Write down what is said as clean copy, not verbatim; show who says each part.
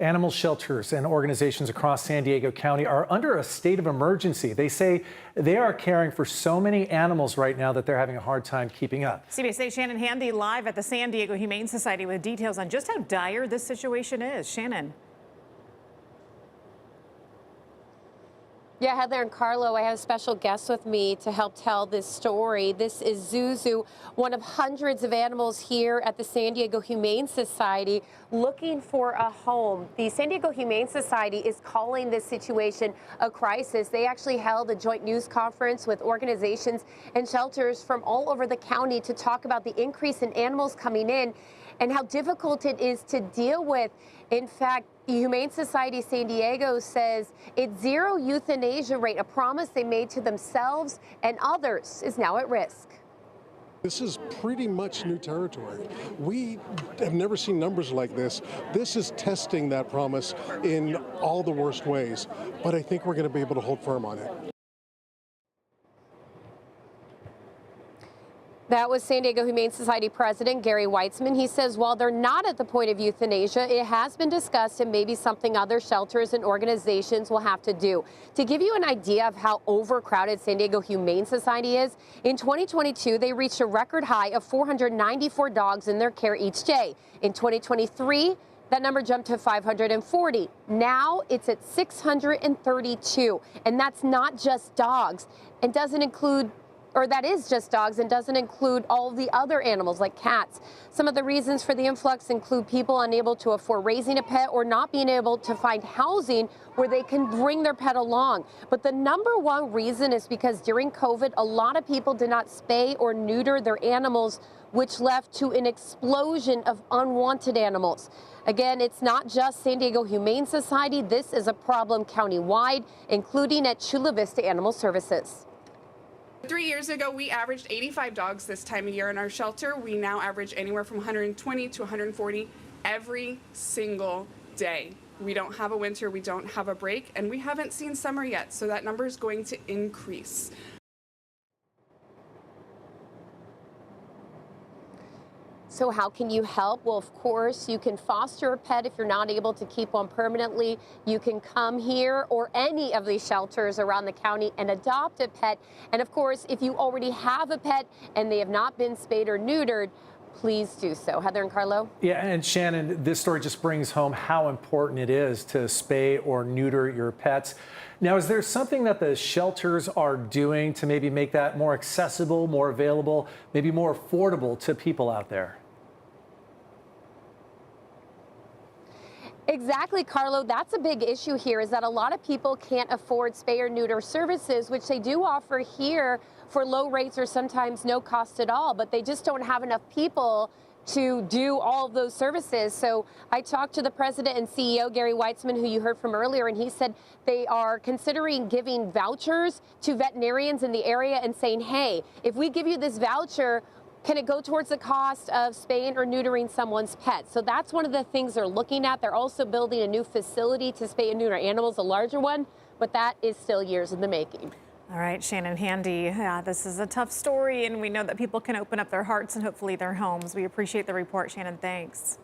Speaker 1: Animal shelters and organizations across San Diego County are under a state of emergency. They say they are caring for so many animals right now that they're having a hard time keeping up.
Speaker 2: CBS 8's Shannon Handy live at the San Diego Humane Society with details on just how dire this situation is. Shannon.
Speaker 3: Yeah, Heather and Carlo, I have a special guest with me to help tell this story. This is Zuzu, one of hundreds of animals here at the San Diego Humane Society looking for a home. The San Diego Humane Society is calling this situation a crisis. They actually held a joint news conference with organizations and shelters from all over the county to talk about the increase in animals coming in and how difficult it is to deal with. In fact, the Humane Society San Diego says its zero euthanasia rate, a promise they made to themselves and others, is now at risk.
Speaker 4: This is pretty much new territory. We have never seen numbers like this. This is testing that promise in all the worst ways, but I think we're going to be able to hold firm on it.
Speaker 3: That was San Diego Humane Society President Gary Weitzman. He says while they're not at the point of euthanasia, it has been discussed and maybe something other shelters and organizations will have to do. To give you an idea of how overcrowded San Diego Humane Society is, in 2022, they reached a record high of 494 dogs in their care each day. In 2023, that number jumped to 540. Now it's at 632. And that's not just dogs and doesn't include that is just dogs and doesn't include all the other animals like cats. Some of the reasons for the influx include people unable to afford raising a pet or not being able to find housing where they can bring their pet along. But the number one reason is because during COVID, a lot of people did not spay or neuter their animals, which led to an explosion of unwanted animals. Again, it's not just San Diego Humane Society. This is a problem countywide, including at Chula Vista Animal Services.
Speaker 5: 3 years ago, we averaged 85 dogs this time of year in our shelter. We now average anywhere from 120 to 140 every single day. We don't have a winter, we don't have a break, and we haven't seen summer yet, so that number is going to increase.
Speaker 3: So how can you help? Well, of course, you can foster a pet if you're not able to keep one permanently. You can come here or any of these shelters around the county and adopt a pet. And of course, if you already have a pet and they have not been spayed or neutered, please do so. Heather and Carlo?
Speaker 1: Yeah, and Shannon, this story just brings home how important it is to spay or neuter your pets. Now, is there something that the shelters are doing to maybe make that more accessible, more available, maybe more affordable to people out there?
Speaker 3: Exactly, Carlo. That's a big issue here, is that a lot of people can't afford spay or neuter services, which they do offer here for low rates or sometimes no cost at all, but they just don't have enough people to do all of those services. So I talked to the president and CEO, Gary Weitzman, who you heard from earlier, and he said they are considering giving vouchers to veterinarians in the area and saying, hey, if we give you this voucher, can it go towards the cost of spaying or neutering someone's pet? So that's one of the things they're looking at. They're also building a new facility to spay and neuter animals, a larger one, but that is still years in the making.
Speaker 2: All right, Shannon Handy, yeah, this is a tough story, and we know that people can open up their hearts and hopefully their homes. We appreciate the report, Shannon. Thanks.